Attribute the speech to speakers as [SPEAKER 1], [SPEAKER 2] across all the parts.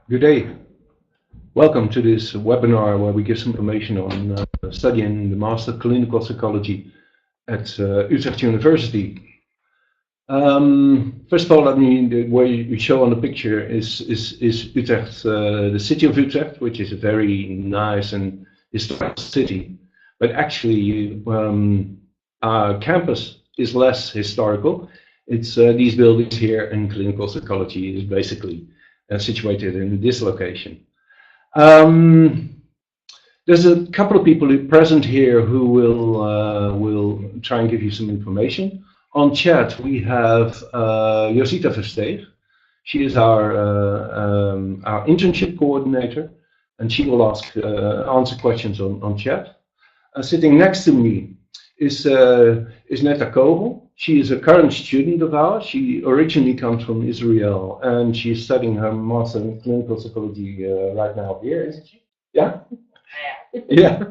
[SPEAKER 1] Good day. Welcome to this webinar where we give some information on studying the Master Clinical Psychology at Utrecht University. First of all, the way we show on the picture is Utrecht, the city of Utrecht, which is a very nice and historical city. But actually, our campus is less historical. It's these buildings here, and clinical psychology is basically situated in this location. There's a couple of people present here who will try and give you some information. On chat, we have Josita Versteeg. She is our internship coordinator, and she will answer questions on chat. Sitting next to me is Netta Kogel. She is a current student of ours. She originally comes from Israel, and she's studying her master in clinical psychology right now here, isn't she? Yeah? Yeah.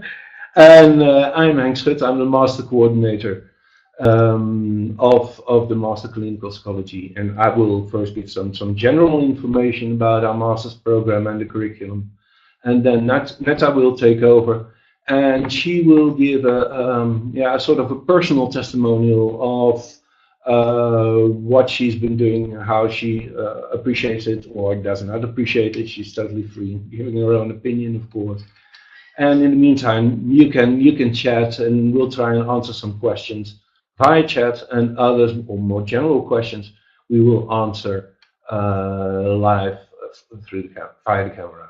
[SPEAKER 1] And I'm Henk Schut. I'm the master coordinator of the master clinical psychology, and I will first give some general information about our master's program and the curriculum, and then Netta will take over, and she will give a sort of a personal testimonial of what she's been doing, how she appreciates it or does not appreciate it. She's totally free in giving her own opinion, of course. And in the meantime, you can chat, and we'll try and answer some questions via chat, and others or more general questions we will answer live through via the camera.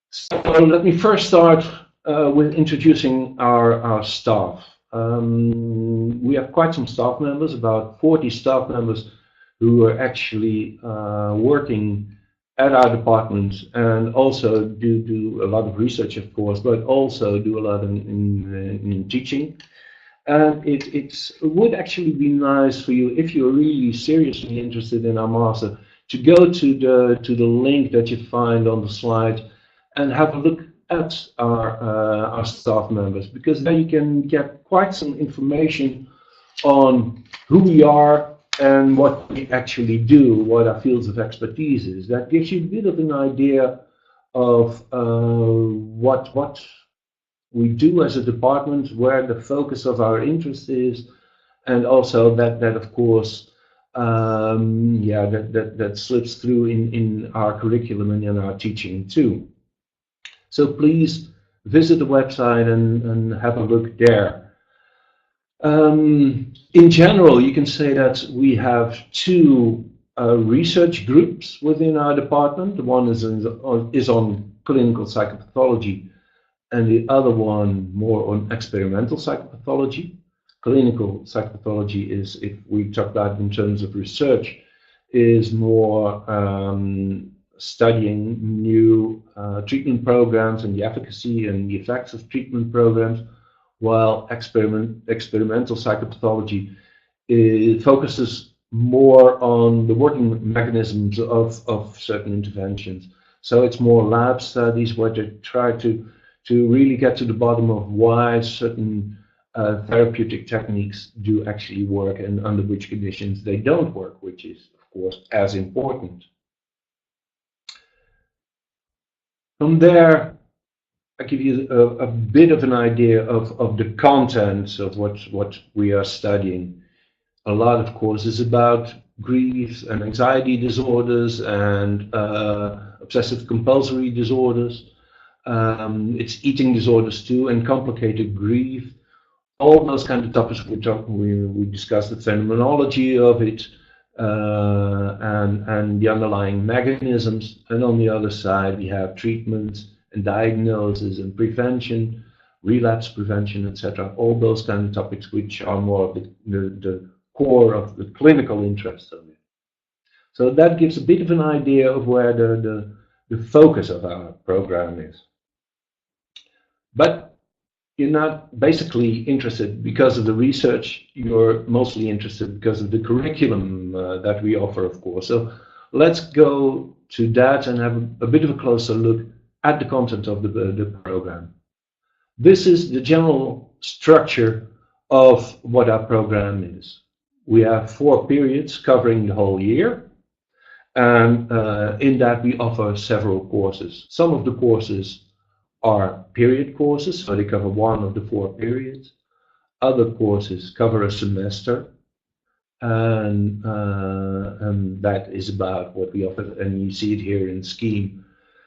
[SPEAKER 1] So let me first start with introducing our staff. We have quite some staff members, about 40 staff members who are actually working at our department, and also do a lot of research, of course, but also do a lot in teaching. And it would actually be nice for you, if you're really seriously interested in our master, to go to the link that you find on the slide and have a look at our staff members, because then you can get quite some information on who we are and what we actually do, what our fields of expertise is. That gives you a bit of an idea of what we do as a department, where the focus of our interest is, and also that of course, that slips through in our curriculum and in our teaching too. So please visit the website and have a look there. In general, you can say that we have two research groups within our department. One is on clinical psychopathology, and the other one more on experimental psychopathology. Clinical psychopathology is, if we talk about it in terms of research, is more studying new treatment programs and the efficacy and the effects of treatment programs, while experimental psychopathology focuses more on the working mechanisms of certain interventions. So it's more lab studies where they try to really get to the bottom of why certain therapeutic techniques do actually work and under which conditions they don't work, which is, of course, as important. From there, I give you a bit of an idea of the contents of what we are studying. A lot, of course, is about grief and anxiety disorders and obsessive compulsory disorders. It's eating disorders too, and complicated grief. All those kind of topics we discuss the phenomenology of it and the underlying mechanisms. And on the other side, we have treatment and diagnosis and prevention, relapse prevention, etc. All those kind of topics which are more of the core of the clinical interest of it. So that gives a bit of an idea of where the focus of our program is. But you're not basically interested because of the research, you're mostly interested because of the curriculum that we offer, of course. So let's go to that and have a bit of a closer look at the content of the program. This is the general structure of what our program is. We have 4 periods covering the whole year. And in that we offer several courses. Some of the courses are period courses, so they cover one of the 4 periods. Other courses cover a semester, and that is about what we offer, and you see it here in scheme.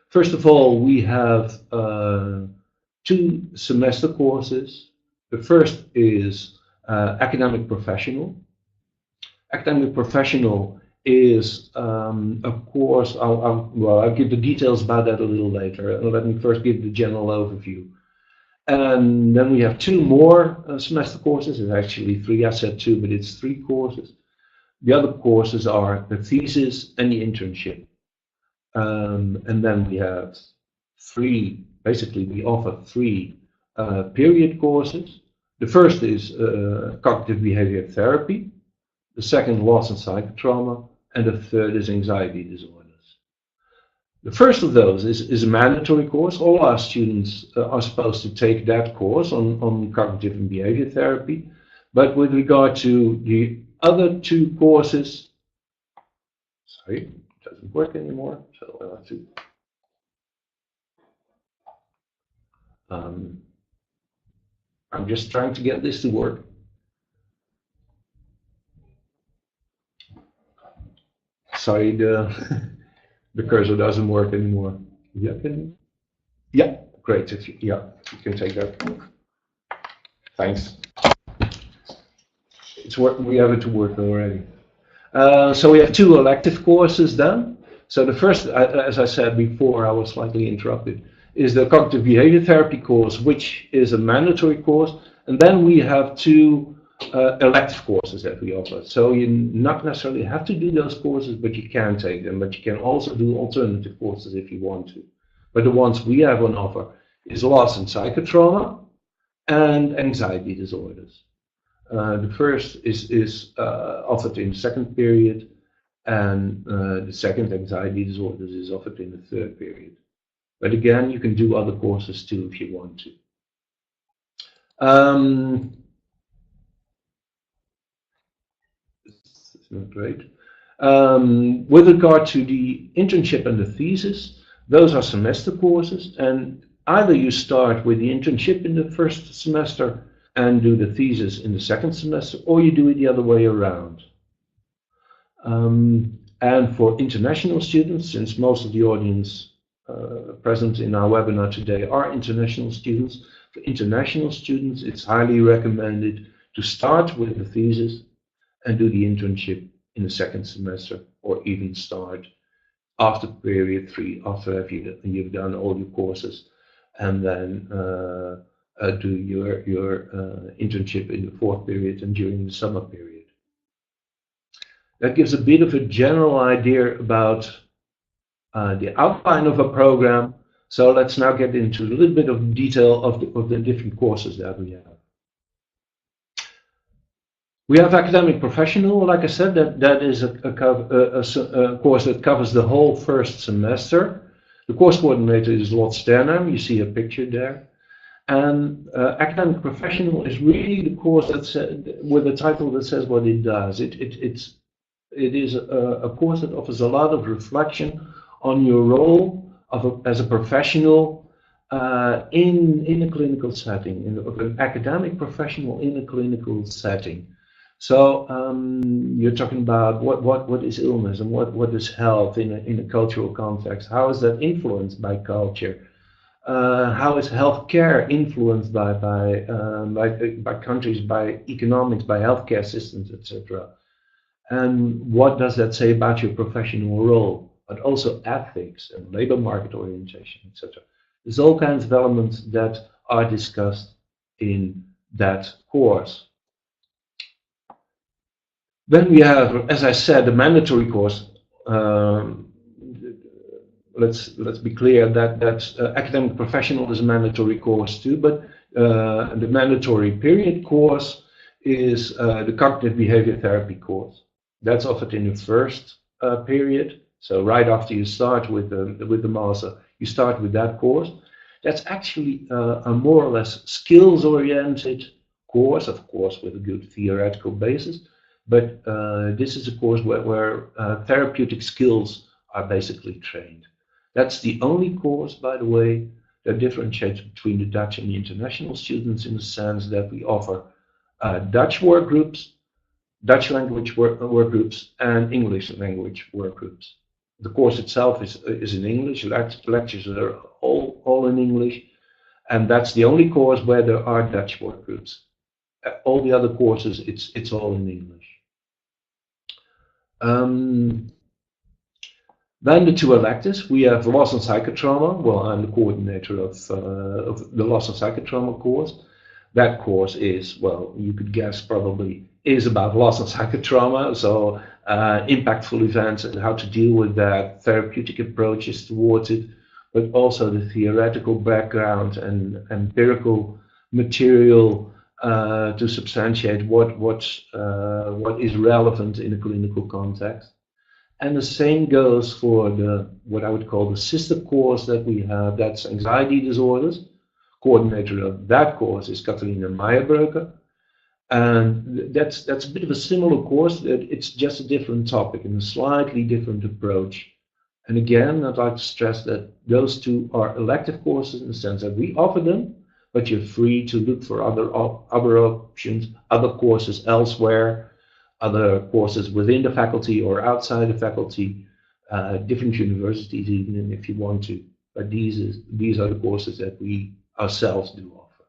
[SPEAKER 1] First of all, we have 2 semester courses. The first is academic professional. Academic professional is a course, I'll give the details about that a little later. Let me first give the general overview. And then we have 2 more semester courses. It's actually 3, I said 2, but it's 3 courses. The other courses are the thesis and the internship. And then we have 3, basically we offer 3 period courses. The first is cognitive behavior therapy. The second, loss and psychotrauma, and the third is anxiety disorders. The first of those is a mandatory course. All our students are supposed to take that course on cognitive and behavior therapy. But with regard to the other 2 courses, sorry, it doesn't work anymore, so I'll have to. I'm just trying to get this to work. Sorry, the cursor doesn't work anymore. Yeah, yeah, great. Yeah, you can take that. Thanks. It's work. We have it to work already. So we have 2 elective courses then. So the first, as I said before, I was slightly interrupted, is the cognitive behavior therapy course, which is a mandatory course, and then we have 2 elective courses that we offer. So you not necessarily have to do those courses, but you can take them. But you can also do alternative courses if you want to. But the ones we have on offer is loss and psychotrauma and anxiety disorders. The first is offered in the 2nd period, and the second, anxiety disorders, is offered in the 3rd period. But again, you can do other courses too if you want to. Not great. With regard to the internship and the thesis, those are semester courses, and either you start with the internship in the 1st semester and do the thesis in the 2nd semester, or you do it the other way around. And for international students, since most of the audience present in our webinar today are international students, for international students it's highly recommended to start with the thesis and do the internship in the 2nd semester, or even start after period 3, after you've done all your courses, and then do your internship in the 4th period and during the summer period. That gives a bit of a general idea about the outline of a program. So let's now get into a little bit of detail of the different courses that we have. We have academic professional, like I said, that is a course that covers the whole 1st semester. The course coordinator is Lot Sternheim, you see a picture there. And academic professional is really the course that's with a title that says what it does. It is a course that offers a lot of reflection on your role as a professional in a clinical setting, of an academic professional in a clinical setting. So you're talking about what is illness and what is health in a cultural context. How is that influenced by culture? How is healthcare influenced by countries, by economics, by healthcare systems, etc.? And what does that say about your professional role? But also ethics and labor market orientation, etc. There's all kinds of elements that are discussed in that course. Then we have, as I said, the mandatory course. Let's be clear that academic professional is a mandatory course too, but the mandatory period course is the cognitive behavior therapy course. That's offered in the 1st period. So right after you start with the master, you start with that course. That's actually a more or less skills-oriented course, of course, with a good theoretical basis. but this is a course where therapeutic skills are basically trained. That's the only course, by the way, that differentiates between the Dutch and the international students, in the sense that we offer Dutch work groups, Dutch language work groups, and English language work groups. The course itself is in English. Lectures are all in English, and that's the only course where there are Dutch work groups. All the other courses, it's all in English. Then the two electives, we have loss and psychotrauma. Well, I'm the coordinator of the loss and psychotrauma course. That course is, well, you could guess probably, is about loss and psychotrauma. So impactful events and how to deal with that, therapeutic approaches towards it, but also the theoretical background and empirical material to substantiate what is relevant in a clinical context. And the same goes for what I would call the sister course that we have, that's anxiety disorders. Coordinator of that course is Katarina Meyerbreuker. And that's a bit of a similar course, it's just a different topic and a slightly different approach. And again, I'd like to stress that those two are elective courses in the sense that we offer them, but you're free to look for other options, other courses elsewhere, other courses within the faculty or outside the faculty, different universities even if you want to. But these are the courses that we ourselves do offer.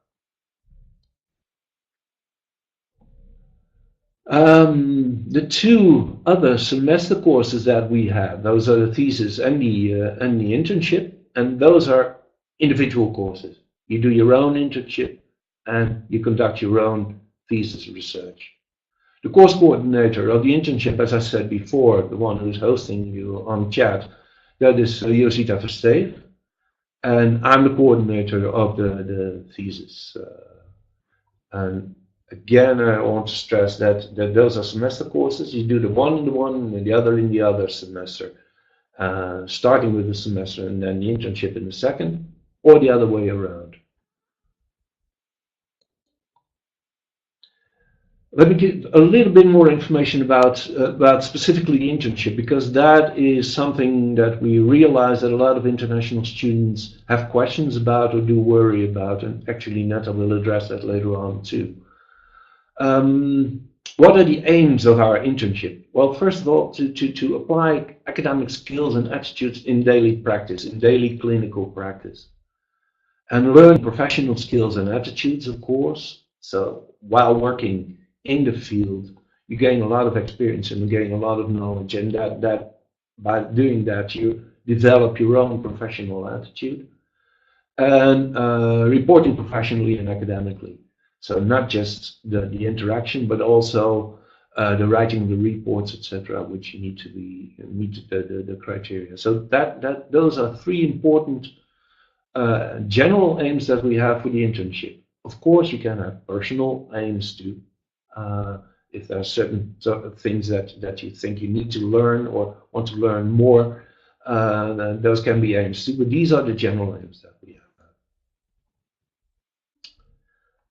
[SPEAKER 1] The two other semester courses that we have, those are the thesis and the internship, and those are individual courses. You do your own internship and you conduct your own thesis research. The course coordinator of the internship, as I said before, the one who's hosting you on chat, that is Josita Versteeg, and I'm the coordinator of the thesis. And again, I want to stress that those are semester courses. You do the one in the one and the other in the other semester, starting with the semester and then the internship in the second, or the other way around. Let me give a little bit more information about specifically the internship, because that is something that we realize that a lot of international students have questions about or do worry about, and actually Netta will address that later on too. What are the aims of our internship? Well, first of all, to apply academic skills and attitudes in daily practice, in daily clinical practice, and learn professional skills and attitudes, of course. So while working in the field, you gain a lot of experience and you gain a lot of knowledge, and that by doing that you develop your own professional attitude and reporting professionally and academically. So not just the interaction, but also the writing of the reports, etc., which you need to meet the criteria. So those are three important general aims that we have for the internship. Of course, you can have personal aims too. If there are certain things that you think you need to learn or want to learn more, then those can be aims too. But these are the general aims that we have.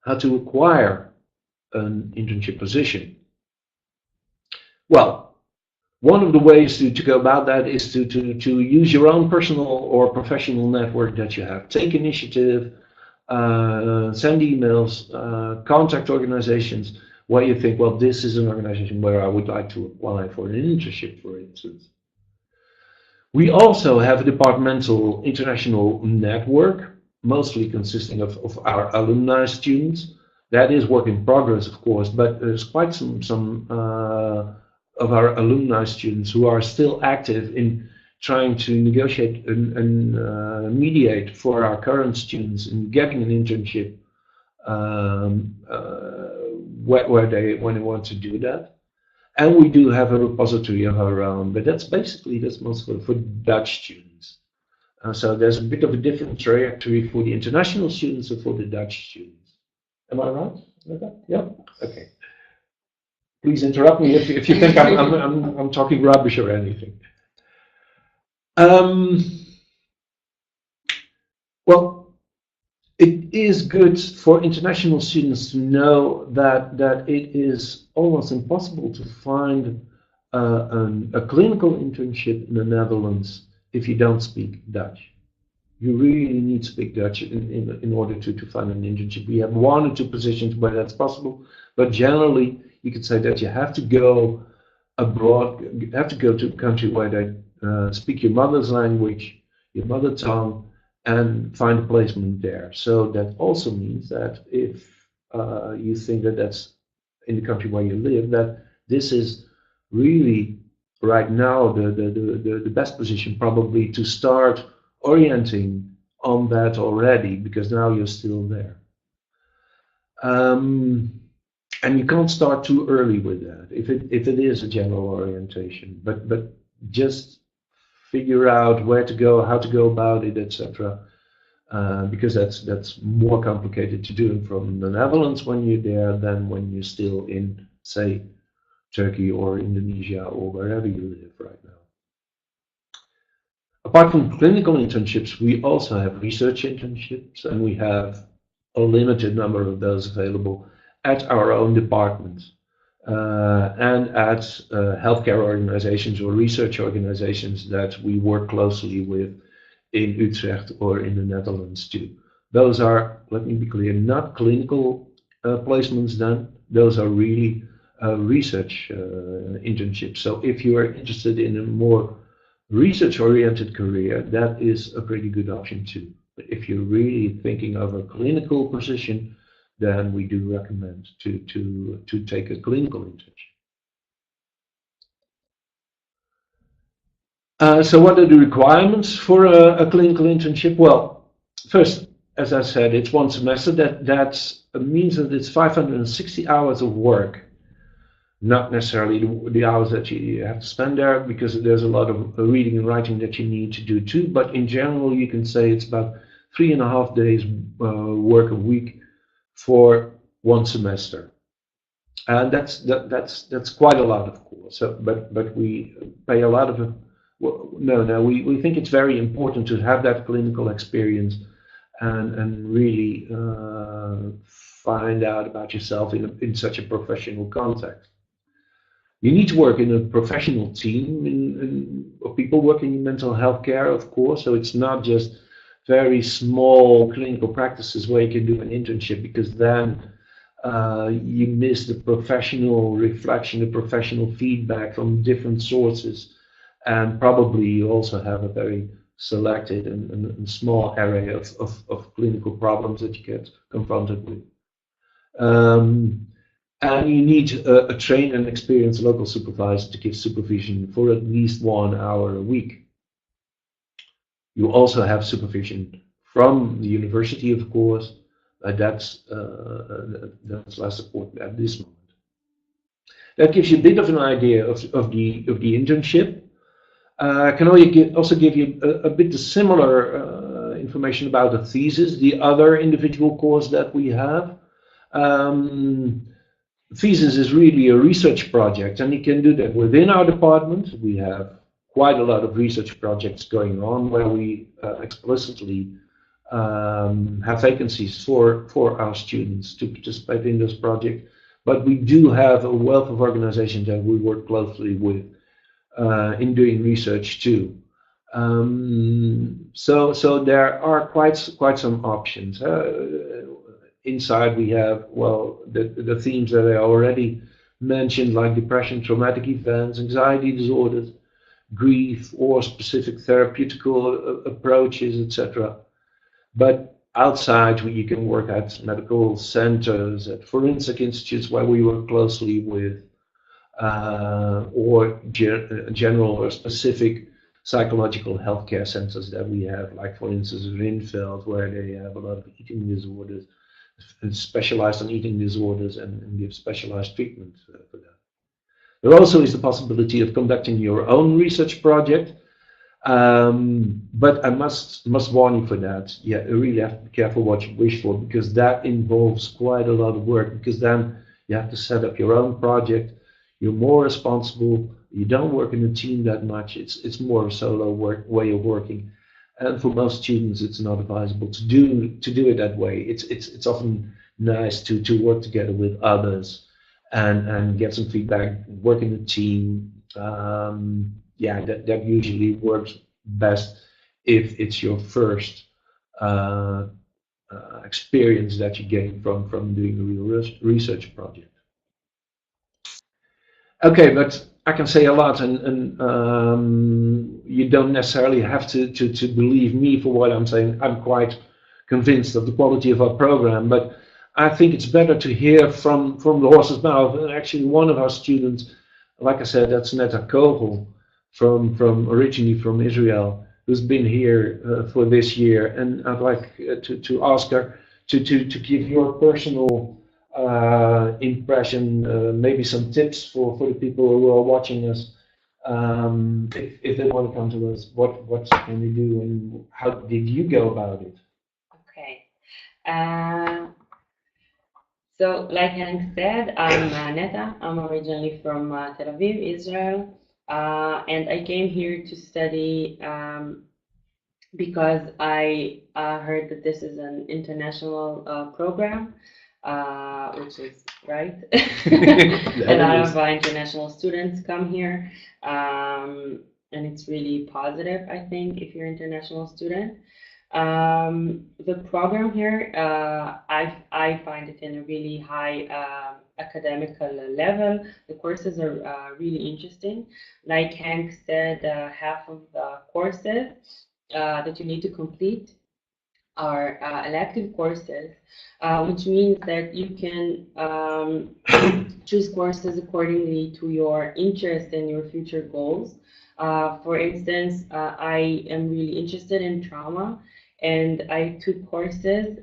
[SPEAKER 1] How to acquire an internship position? Well, one of the ways to go about that is to use your own personal or professional network that you have. Take initiative, send emails, contact organizations where you think, well, this is an organization where I would like to apply for an internship, for instance. We also have a departmental international network, mostly consisting of our alumni students. That is work in progress, of course, but there's quite some of our alumni students who are still active in trying to negotiate and mediate for our current students in getting an internship when they want to do that. And we do have a repository of our own, but that's mostly for Dutch students. So there's a bit of a different trajectory for the international students and for the Dutch students. Am I right? Yeah. Okay. Please interrupt me if you think I'm talking rubbish or anything. Well, is good for international students to know that it is almost impossible to find a clinical internship in the Netherlands if you don't speak Dutch. You really need to speak Dutch in order to find an internship. We have 1 or 2 positions where that's possible, but generally you could say that you have to go abroad, you have to go to a country where they speak your mother's language, your mother tongue, and find a placement there. So that also means that if you think that that's in the country where you live, that this is really right now the best position probably to start orienting on that already, because now you're still there. And you can't start too early with that if it is a general orientation, but just figure out where to go, how to go about it, etc. Because that's more complicated to do from the Netherlands when you're there than when you're still in, say, Turkey or Indonesia or wherever you live right now. Apart from clinical internships, we also have research internships, and we have a limited number of those available at our own department and at healthcare organizations or research organizations that we work closely with in Utrecht or in the Netherlands too. Those are, let me be clear, not clinical placements then. Those are really research internships. So if you are interested in a more research-oriented career, that is a pretty good option too. But if you're really thinking of a clinical position, then we do recommend to take a clinical internship. So what are the requirements for a clinical internship? Well, first, as I said, it's 1 semester. That means that it's 560 hours of work. Not necessarily the hours that you have to spend there, because there's a lot of reading and writing that you need to do too. But in general, you can say it's about 3.5 days work a week for 1 semester, and that's quite a lot, of course. So, but we pay a lot of we think it's very important to have that clinical experience and really find out about yourself in such a professional context. You need to work in a professional team of people working in mental health care, of course. So it's not just very small clinical practices where you can do an internship, because then you miss the professional reflection, the professional feedback from different sources, and probably you also have a very selected and small array of clinical problems that you get confronted with. And you need a trained and experienced local supervisor to give supervision for at least 1 hour a week. You also have supervision from the university, of course. That's less important at this moment. That gives you a bit of an idea of the internship. Can also give you a bit similar information about the thesis, the other individual course that we have. Thesis is really a research project, and you can do that within our department. We have quite a lot of research projects going on where we explicitly have vacancies for our students to participate in this project. But we do have a wealth of organizations that we work closely with in doing research too. So there are quite some options. Inside we have, well, the themes that I already mentioned, like depression, traumatic events, anxiety disorders, grief, or specific therapeutical approaches, etc. But outside, you can work at medical centers, at forensic institutes where we work closely with, or general or specific psychological healthcare centers that we have, like for instance Rinveld, where they have a lot of eating disorders, specialized on eating disorders, and give specialized treatment for that. There also is the possibility of conducting your own research project, but I must warn you for that. Yeah, you really have to be careful what you wish for, because that involves quite a lot of work, because then you have to set up your own project. You're more responsible. You don't work in a team that much. It's more a solo way of working, And for most students, it's not advisable to do it that way. It's often nice to work together with others and get some feedback, work in a team. Yeah, that usually works best if it's your first uh, experience that you gain from doing a real research project. Okay, but I can say a lot, and you don't necessarily have to believe me for what I'm saying. I'm quite convinced of the quality of our program, but I think it's better to hear from the horse's mouth. And actually, one of our students, like I said, that's Netta Kogel, from originally from Israel, who's been here for this year, and I'd like to ask her to give your personal impression, maybe some tips for the people who are watching us. If they want to come to us, what can we do, and how did you go about it?
[SPEAKER 2] Okay. Uh, so, like Hank said, I'm Neta. I'm originally from Tel Aviv, Israel, and I came here to study because I heard that this is an international program, which is right. A
[SPEAKER 1] That
[SPEAKER 2] lot
[SPEAKER 1] is.
[SPEAKER 2] of international students come here, and it's really positive, I think, if you're an international student. The program here, I find it in a really high academical level. The courses are really interesting. Like Hank said, half of the courses that you need to complete are elective courses, which means that you can choose courses accordingly to your interest and your future goals. For instance, I am really interested in trauma, and I took courses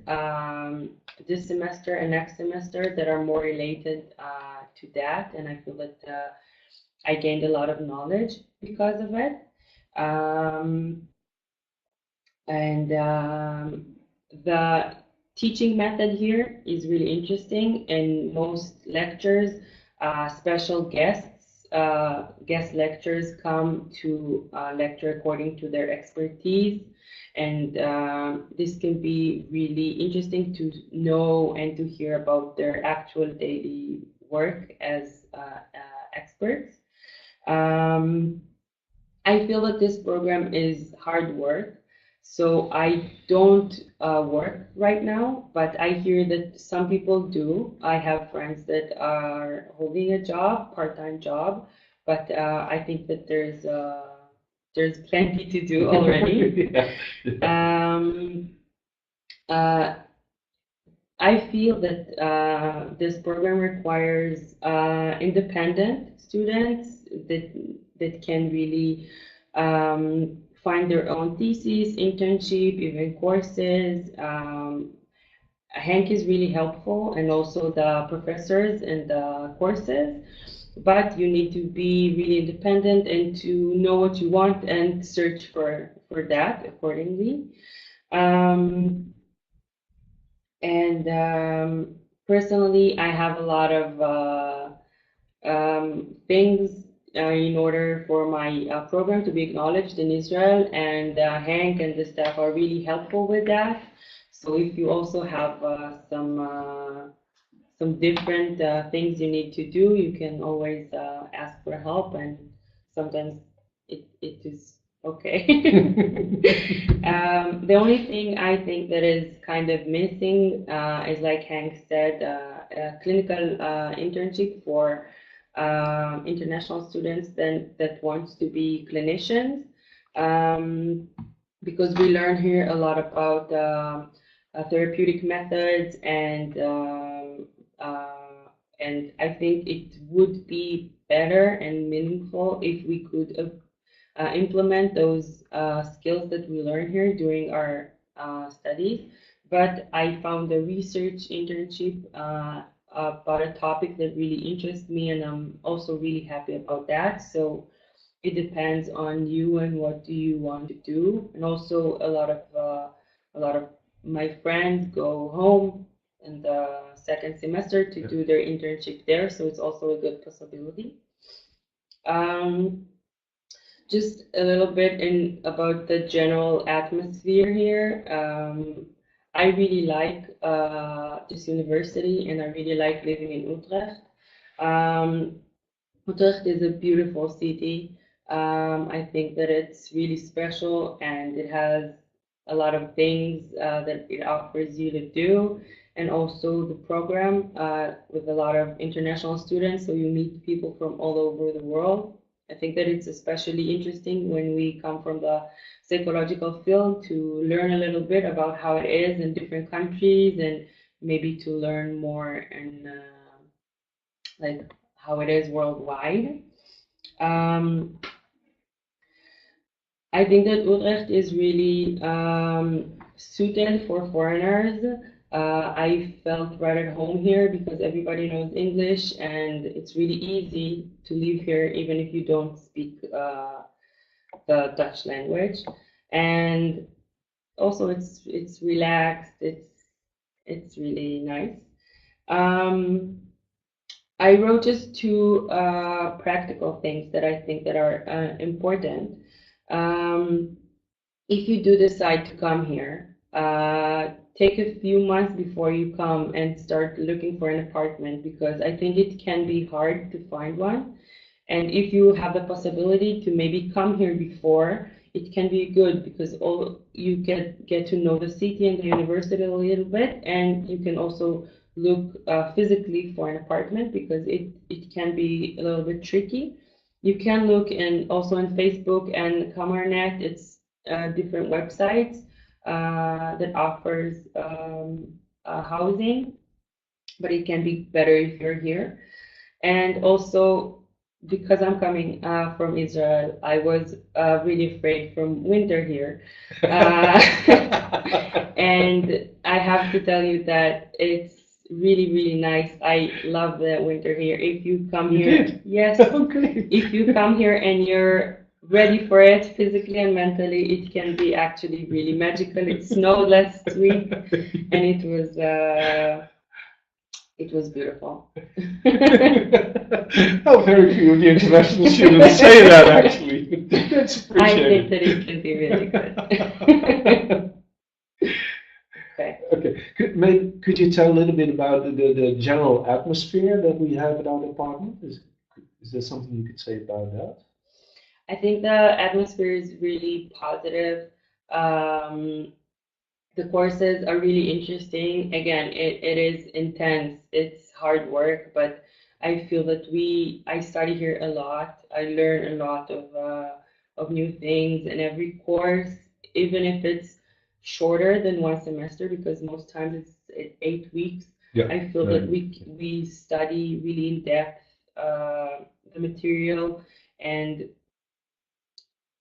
[SPEAKER 2] this semester and next semester that are more related to that, and I feel that I gained a lot of knowledge because of it. Um, and the teaching method here is really interesting. In most lectures, special guest lectures come to lecture according to their expertise. And this can be really interesting to know and to hear about their actual daily work as experts. Um, I feel that this program is hard work, so I don't work right now, but I hear that some people do. I have friends that are holding a job, part-time job, but I think that there's plenty to do already.
[SPEAKER 1] Yeah.
[SPEAKER 2] Um, uh, I feel that this program requires independent students that can really find their own thesis, internship, even courses. Hank is really helpful, and also the professors and the courses. But you need to be really independent and to know what you want and search for that accordingly. Um, and personally, I have a lot of things in order for my program to be acknowledged in Israel, and Hank and the staff are really helpful with that. So if you also have some different things you need to do, you can always ask for help, and sometimes it is okay. The only thing I think that is kind of missing is, like Hank said, a clinical internship for international students that wants to be clinicians, um, because we learn here a lot about therapeutic methods, and I think it would be better and meaningful if we could implement those skills that we learn here during our studies. But I found a research internship about a topic that really interests me, and I'm also really happy about that. So it depends on you and what do you want to do. And also a lot of my friends go home in the second semester to do their internship there, so it's also a good possibility. Um, Just a little bit in about the general atmosphere here. I really like this university, and I really like living in Utrecht. Um, Utrecht is a beautiful city. I think that it's really special, and it has a lot of things that it offers you to do, and also the program with a lot of international students, so you meet people from all over the world. I think that it's especially interesting when we come from the psychological field to learn a little bit about how it is in different countries, and maybe to learn more and like how it is worldwide. Um, I think that Utrecht is really suited for foreigners. I felt right at home here because everybody knows English, and it's really easy to live here even if you don't speak the Dutch language. And also, it's relaxed. It's really nice. Um, I wrote just two practical things that I think that are important. Um, if you do decide to come here, take a few months before you come and start looking for an apartment because I think it can be hard to find one. And if you have the possibility to maybe come here before, it can be good because all you get to know the city and the university a little bit, and you can also look physically for an apartment because it can be a little bit tricky. You can look in also on Facebook and Kamernet. It's different websites that offers housing, but it can be better if you're here. And also, because I'm coming from Israel, I was really afraid from winter here. Uh, and I have to tell you that it's really, really nice. I love the winter here. If you come
[SPEAKER 1] You
[SPEAKER 2] here,
[SPEAKER 1] did?
[SPEAKER 2] yes,
[SPEAKER 1] Okay.
[SPEAKER 2] if you come here and you're ready for it physically and mentally, it can be actually really magical. It snowed last week, and it was beautiful.
[SPEAKER 1] How very few of the international students say that, actually. That's
[SPEAKER 2] I think
[SPEAKER 1] appreciated.
[SPEAKER 2] that it can be really good. Okay.
[SPEAKER 1] Okay. Could you tell a little bit about the general atmosphere that we have at our department? Is there something you could say about that?
[SPEAKER 2] I think the atmosphere is really positive. Um, the courses are really interesting. Again, it is intense. It's hard work, but I feel that I study here a lot. I learn a lot of new things, and every course, even if it's shorter than one semester, because most times it's 8 weeks,
[SPEAKER 1] Yeah.
[SPEAKER 2] I feel that we study really in depth the material, and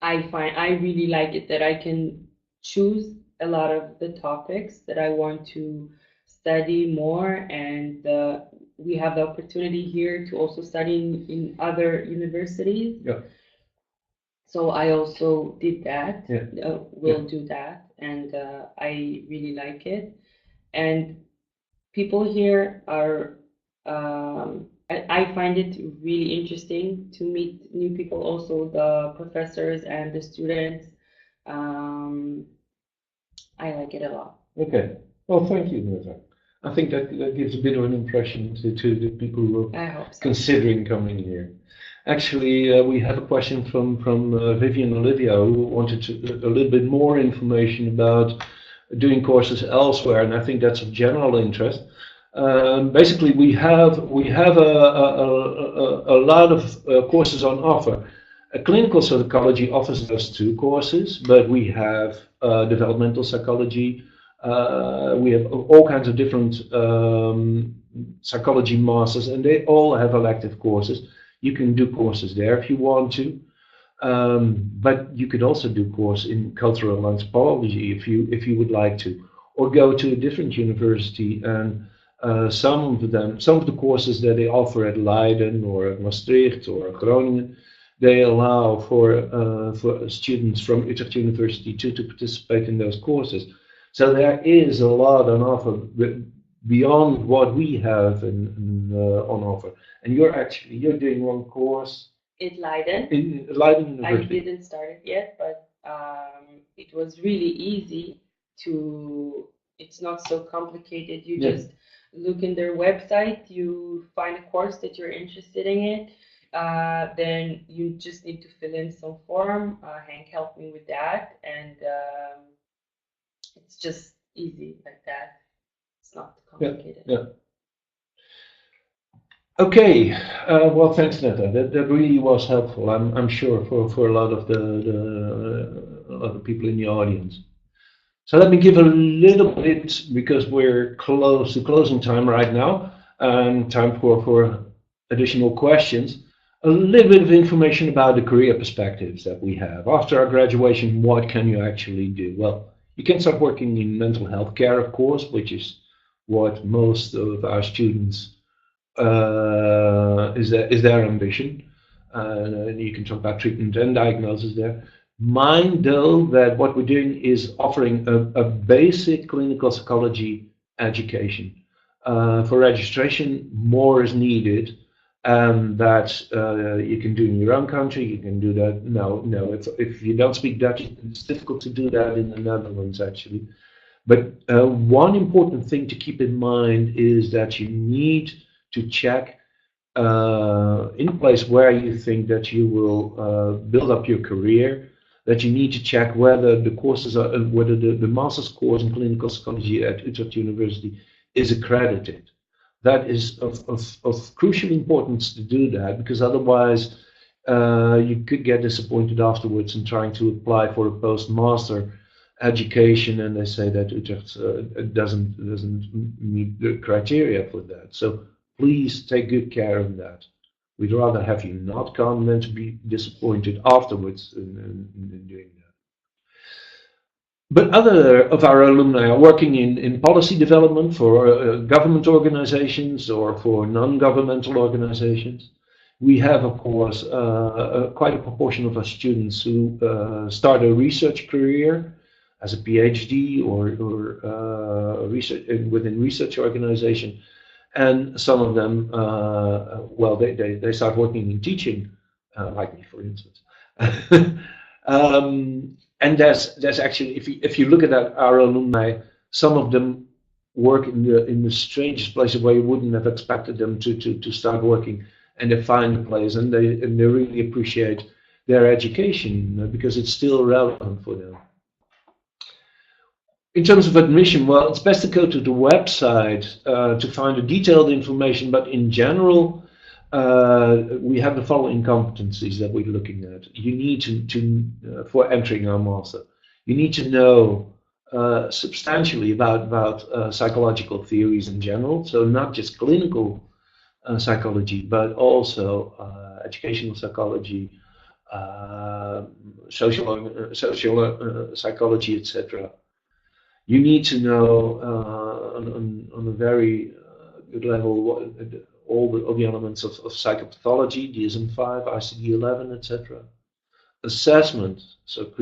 [SPEAKER 2] I really like it that I can choose a lot of the topics that I want to study more, and we have the opportunity here to also study in other universities.
[SPEAKER 1] Yeah.
[SPEAKER 2] So I also did that,
[SPEAKER 1] Yeah.
[SPEAKER 2] will do that, and I really like it. And people here are, I find it really interesting to meet new people, also the professors and the students. Um, I like it a lot.
[SPEAKER 1] Okay. Well, thank you, Nessa. I think that gives a bit of an impression to the people who are
[SPEAKER 2] I hope so.
[SPEAKER 1] considering coming here. Actually, we have a question from Vivian Olivia who wanted a little bit more information about doing courses elsewhere, and I think that's of general interest. Basically, we have a lot of courses on offer. Clinical psychology offers us two courses, but we have developmental psychology. We have all kinds of different psychology masters, and they all have elective courses. You can do courses there if you want to, but you could also do course in cultural anthropology if you would like to, or go to a different university. And some of the courses that they offer at Leiden or at Maastricht or Groningen, they allow for students from Utrecht University to participate in those courses. So there is a lot on offer beyond what we have on offer. And you're doing one course
[SPEAKER 2] in Leiden.
[SPEAKER 1] In Leiden
[SPEAKER 2] I
[SPEAKER 1] University.
[SPEAKER 2] didn't start it yet, but it was really easy to. It's not so complicated. You
[SPEAKER 1] Yeah.
[SPEAKER 2] just look in their website, you find a course that you're interested in it. Then you just need to fill in some form. Hank helped me with that, and it's just easy like that. It's not complicated.
[SPEAKER 1] Yeah. Okay, well, thanks, Netta. That really was helpful. I'm sure for a lot of a lot of people in the audience. So let me give a little bit, because we're close to closing time right now, and time for additional questions. A little bit of information about the career perspectives that we have. After our graduation, what can you actually do? Well, you can start working in mental health care, of course, which is what most of our students is their ambition. And you can talk about treatment and diagnosis there. Mind though that what we're doing is offering a basic clinical psychology education. For registration, more is needed, and that you can do in your own country. You can do that. No, if you don't speak Dutch, it's difficult to do that in the Netherlands actually. But one important thing to keep in mind is that you need to check in place where you think that you will build up your career, that you need to check whether the courses are, whether the master's course in clinical psychology at Utrecht University is accredited. That is of crucial importance to do that, because otherwise you could get disappointed afterwards in trying to apply for a postmaster education, and they say that Utrecht doesn't meet the criteria for that. So please take good care of that. We'd rather have you not come than to be disappointed afterwards in doing that. But other of our alumni are working in policy development for government organizations or for non-governmental organizations. We have, of course, quite a proportion of our students who start a research career as a PhD or research within research organization, and some of them, well, they start working in teaching, like me, for instance. And there's actually, if you look at our alumni, some of them work in the strangest places where you wouldn't have expected them to start working, and they find a place, and they really appreciate their education because it's still relevant for them. In terms of admission, well, it's best to go to the website to find the detailed information, but in general, we have the following competencies that we're looking at. You need for entering our master, you need to know substantially about psychological theories in general, so not just clinical psychology, but also educational psychology, social psychology, etc. You need to know on a very good level all the elements of psychopathology, DSM-5, ICD-11, etc. Assessment, so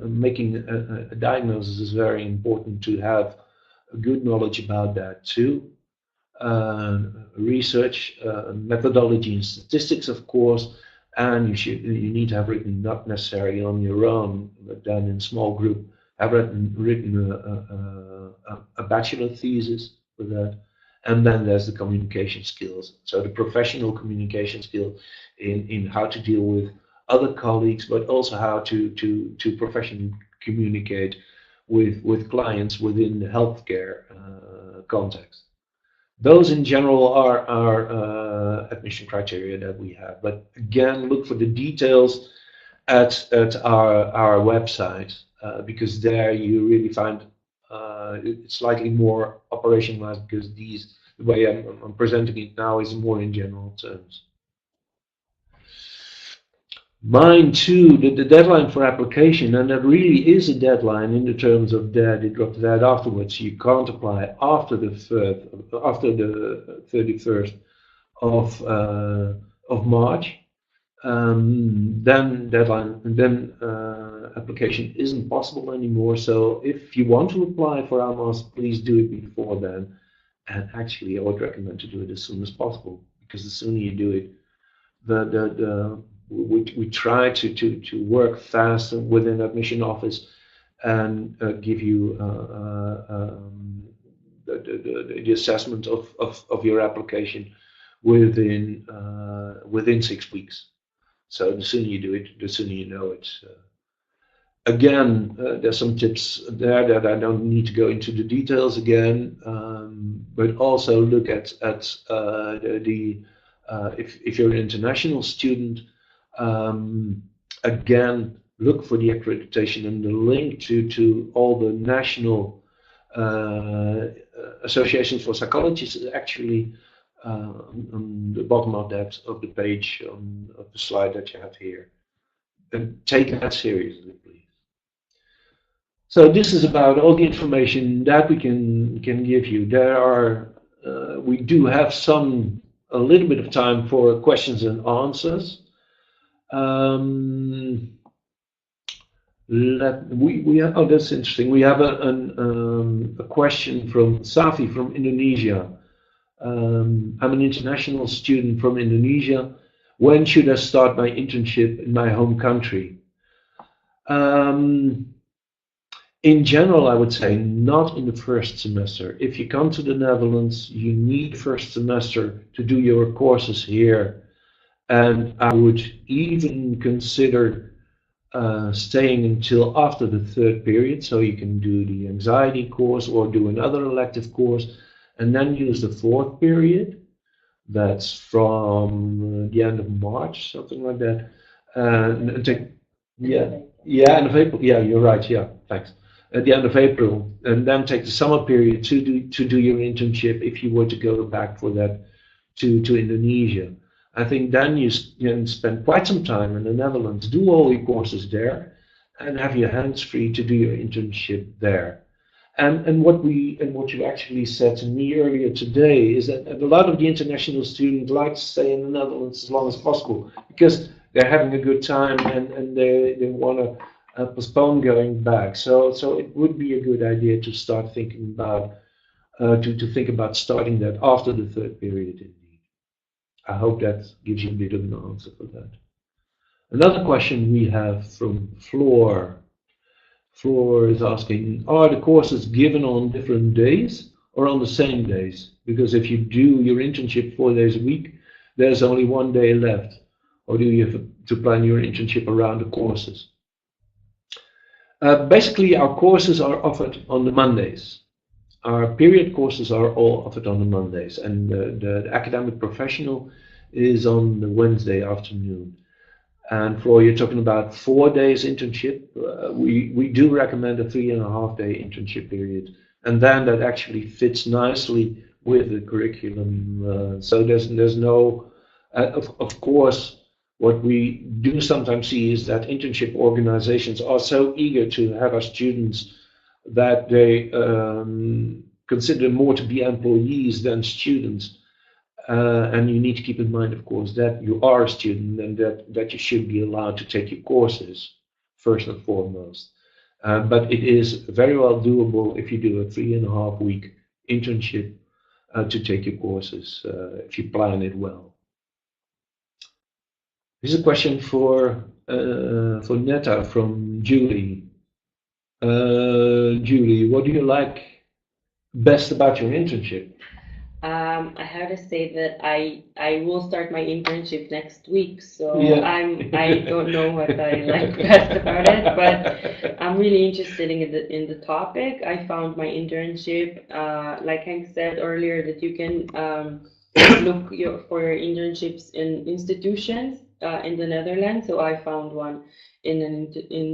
[SPEAKER 1] making a diagnosis is very important to have a good knowledge about that too. Research, methodology and statistics, of course, and you need to have written, not necessarily on your own, but done in small group, have written a bachelor thesis for that. And then there's the communication skills. So the professional communication skill in how to deal with other colleagues, but also how to professionally communicate with clients within the healthcare context. Those in general are our admission criteria that we have. But again, look for the details at our website. Because there you really find it's slightly more operationalized, because the way I'm presenting it now is more in general terms. Mine too, the deadline for application, and that really is a deadline in the terms of that it dropped that afterwards. You can't apply after the 31st of March. Then application isn't possible anymore. So if you want to apply for our master, please do it before then. And actually, I would recommend to do it as soon as possible, because the sooner you do it, the we try to work fast within admission office and give you the assessment of your application within 6 weeks. So the sooner you do it, the sooner you know it. Again, there's some tips there that I don't need to go into the details again, but also look at if you're an international student, again, look for the accreditation and the link to all the national associations for psychologists is actually on the bottom of the page of the slide that you have here. And take that seriously, please. So this is about all the information that we can give you. We do have a little bit of time for questions and answers. That's interesting. We have a question from Safi from Indonesia. I'm an international student from Indonesia. When should I start my internship in my home country? In general, I would say not in the first semester. If you come to the Netherlands, you need first semester to do your courses here. And I would even consider staying until after the third period, so you can do the anxiety course or do another elective course, and then use the fourth period. That's from the end of March, something like that. End of April. Yeah, you're right. Yeah, thanks. At the end of April, and then take the summer period to do your internship if you were to go back for that to Indonesia. I think then you can spend quite some time in the Netherlands, do all your courses there, and have your hands free to do your internship there. And what you actually said to me earlier today is that a lot of the international students like to stay in the Netherlands as long as possible because they're having a good time and they want to postpone going back. So it would be a good idea to start thinking about think about starting that after the third period. Indeed, I hope that gives you a bit of an answer for that. Another question we have from Floor. Floor is asking, are the courses given on different days or on the same days? Because if you do your internship 4 days a week, there's only 1 day left. Or do you have to plan your internship around the courses? Basically, our courses are offered on the Mondays. Our period courses are all offered on the Mondays, and the academic professional is on the Wednesday afternoon. And Floor, you're talking about 4 days internship. We do recommend a 3.5 day internship period, and then that actually fits nicely with the curriculum. So there's no, of course, what we do sometimes see is that internship organizations are so eager to have our students that they consider them more to be employees than students. And you need to keep in mind, of course, that you are a student and that you should be allowed to take your courses, first and foremost. But it is very well doable if you do a 3.5 week internship to take your courses, if you plan it well. Here's a question for Netta from Julie. Julie, what do you like best about your internship?
[SPEAKER 2] I have to say that I will start my internship next week, so
[SPEAKER 1] Yeah.
[SPEAKER 2] I don't know what I like best about it, but I'm really interested in the topic. I found my internship, like Hank said earlier, that you can look for your internships in institutions in the Netherlands. So I found one in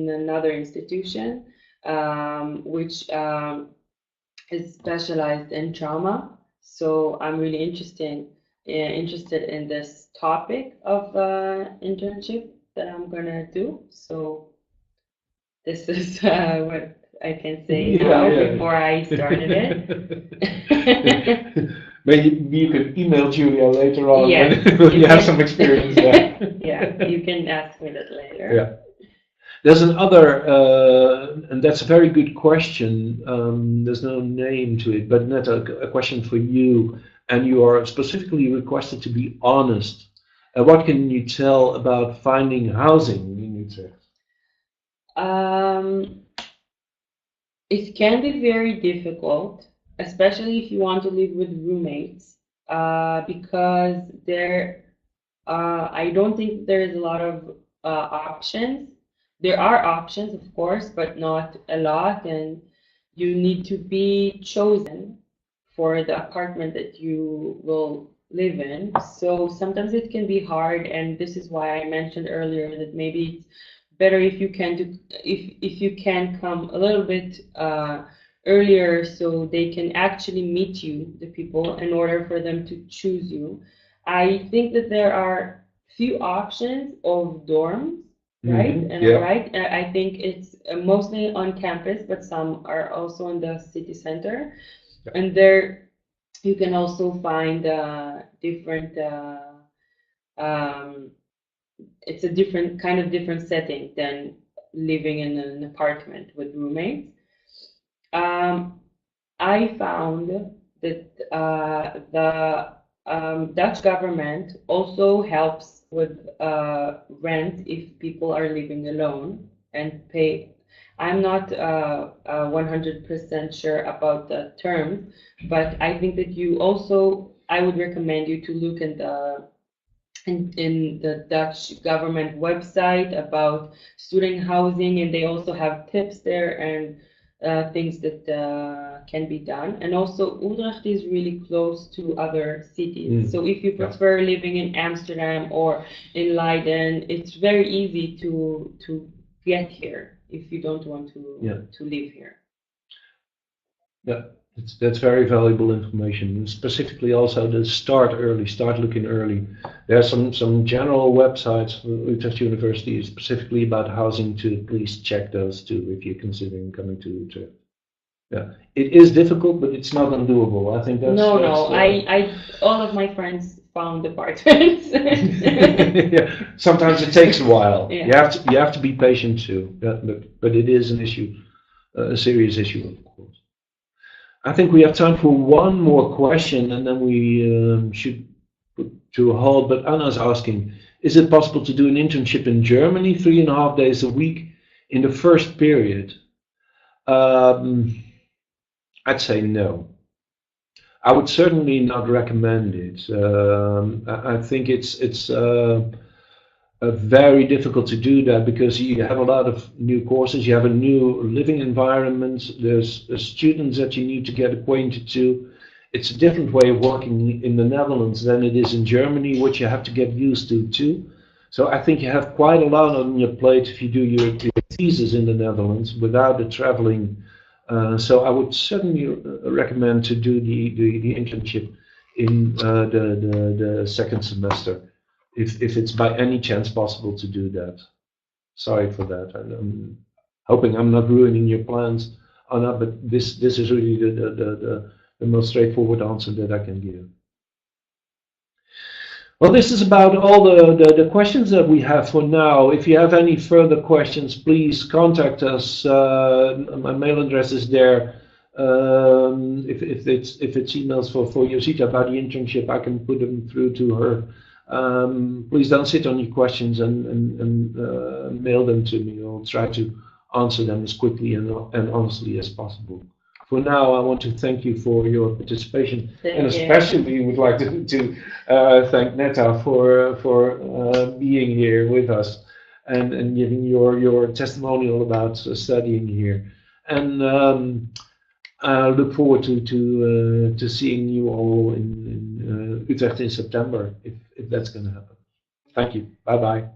[SPEAKER 2] another institution, which is specialized in trauma. So I'm really interested in this topic of internship that I'm gonna do. So this is what I can say now before I started it.
[SPEAKER 1] Maybe you could email Julia later on
[SPEAKER 2] when
[SPEAKER 1] you have some experience there.
[SPEAKER 2] Yeah, you can ask me that later.
[SPEAKER 1] Yeah. There's another, and that's a very good question. There's no name to it, but Netta, a question for you. And you are specifically requested to be honest What can you tell about finding housing in Utrecht?
[SPEAKER 2] Um, it can be very difficult, especially if you want to live with roommates, because I don't think there is a lot of options. There are options, of course, but not a lot, and you need to be chosen for the apartment that you will live in. So sometimes it can be hard, and this is why I mentioned earlier that maybe it's better if you can do if you can come a little bit earlier so they can actually meet you, the people, in order for them to choose you. I think that there are few options of dorms, right?
[SPEAKER 1] Mm-hmm.
[SPEAKER 2] And
[SPEAKER 1] Yeah.
[SPEAKER 2] right, I think it's mostly on campus, but some are also in the city center.
[SPEAKER 1] Yeah.
[SPEAKER 2] And there you can also find different. Um, it's a different kind of different setting than living in an apartment with roommates. Um, I found that the Dutch government also helps with rent if people are living alone and pay. I'm not 100% sure about the terms, but I think that you also, I would recommend you to look in the Dutch government website about student housing, and they also have tips there and things that can be done. And also, Utrecht is really close to other cities. So if you
[SPEAKER 1] Yeah.
[SPEAKER 2] prefer living in Amsterdam or in Leiden, it's very easy to get here if you don't want to live here.
[SPEAKER 1] Yeah, that's very valuable information. And specifically, also the start early, start looking early. There are some general websites for Utrecht University specifically about housing too. Please check those too if you're considering coming to Utrecht. Yeah, it is difficult, but it's not undoable. I think
[SPEAKER 2] No,
[SPEAKER 1] that's
[SPEAKER 2] all of my friends found apartments.
[SPEAKER 1] yeah. Sometimes it takes a while.
[SPEAKER 2] Yeah.
[SPEAKER 1] You have to be patient too. Yeah, but it is an issue, a serious issue, of course. I think we have time for one more question, and then we should put to a halt. But Anna's asking, is it possible to do an internship in Germany 3.5 days a week in the first period? Um, I'd say no. I would certainly not recommend it. I think it's very difficult to do that because you have a lot of new courses, you have a new living environment, there's students that you need to get acquainted to. It's a different way of working in the Netherlands than it is in Germany, which you have to get used to too. So I think you have quite a lot on your plate if you do your thesis in the Netherlands without the traveling. So I would certainly recommend to do the internship in the second semester if it's by any chance possible to do that. Sorry for that. I'm hoping I'm not ruining your plans, Anna, but this is really the most straightforward answer that I can give. Well, this is about all the questions that we have for now. If you have any further questions, please contact us. My mail address is there. If it's emails for Yosita about the internship, I can put them through to her. Please don't sit on your questions and mail them to me. I'll try to answer them as quickly and honestly as possible. For now, I want to thank you for your participation, and especially would like to thank Netta for being here with us and giving your testimonial about studying here. And I look forward to seeing you all in Utrecht in September if that's going to happen. Thank you. Bye bye.